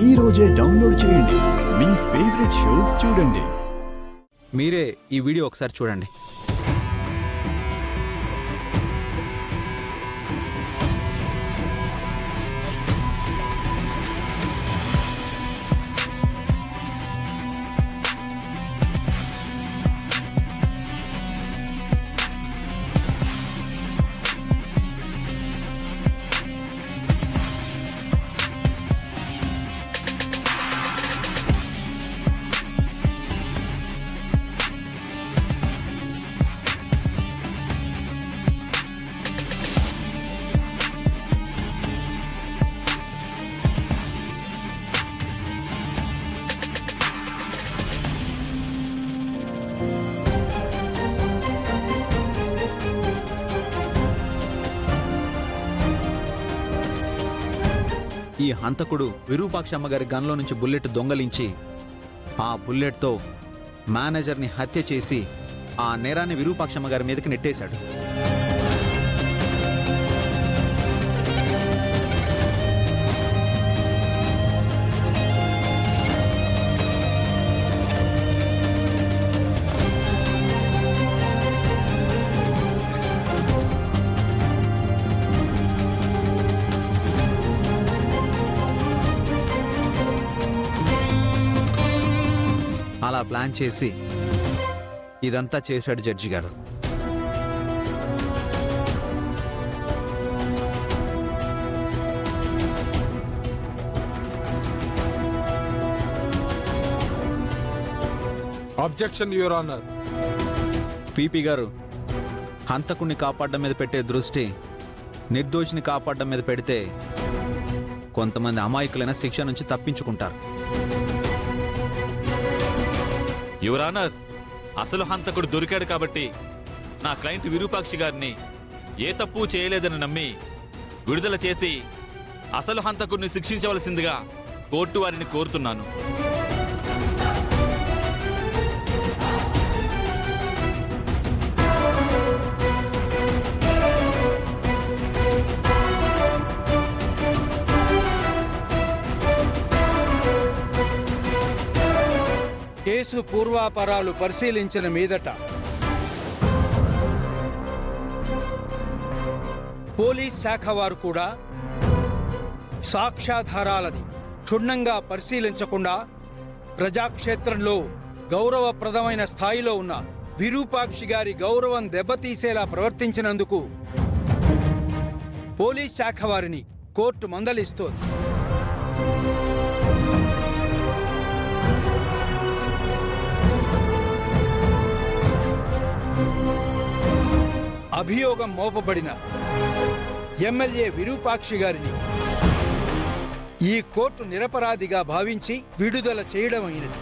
ఈ రోజే డౌన్లోడ్ చేయండి, మీ ఫేవరెట్ షోస్ చూడండి. మీరే ఈ వీడియో ఒకసారి చూడండి. ఈ హంతకుడు విరూపాక్షమ్మ గారి గన్లో నుంచి బుల్లెట్ దొంగలించి ఆ బుల్లెట్తో మేనేజర్ని హత్య చేసి ఆ నేరాన్ని విరూపాక్షమ్మ గారి మీదకి నెట్టేశాడు. అలా ప్లాన్ చేసి ఇదంతా చేశాడు జడ్జి గారు. Objection your honour. పీపీ గారు, హంతకుణ్ణి కాపాడడం మీద పెట్టే దృష్టి నిర్దోషిని కాపాడడం మీద పెడితే కొంతమంది అమాయకులైన శిక్ష నుంచి తప్పించుకుంటారు. యువర్ ఆనర్, అసలు హంతకుడు దొరికాడు కాబట్టి నా క్లయింట్ విరూపాక్షి గారిని ఏ తప్పు చేయలేదని నమ్మి విడుదల చేసి అసలు హంతకుడిని శిక్షించవలసిందిగా కోర్టు వారిని కోరుతున్నాను. కేసు పూర్వాపరాలు పరిశీలించిన మీదట పోలీస్ శాఖ వారు కూడా సాక్ష్యాధారాలని క్షుణ్ణంగా పరిశీలించకుండా ప్రజాక్షేత్రంలో గౌరవప్రదమైన స్థాయిలో ఉన్న విరూపాక్షి గారి గౌరవం దెబ్బతీసేలా ప్రవర్తించినందుకు పోలీస్ శాఖ వారిని కోర్టు మందలిస్తోంది. అభియోగం మోపబడిన ఎమ్మెల్యే విరూపాక్షి గారిని ఈ కోర్టు నిరపరాధిగా భావించి విడుదల చేయడమైనది.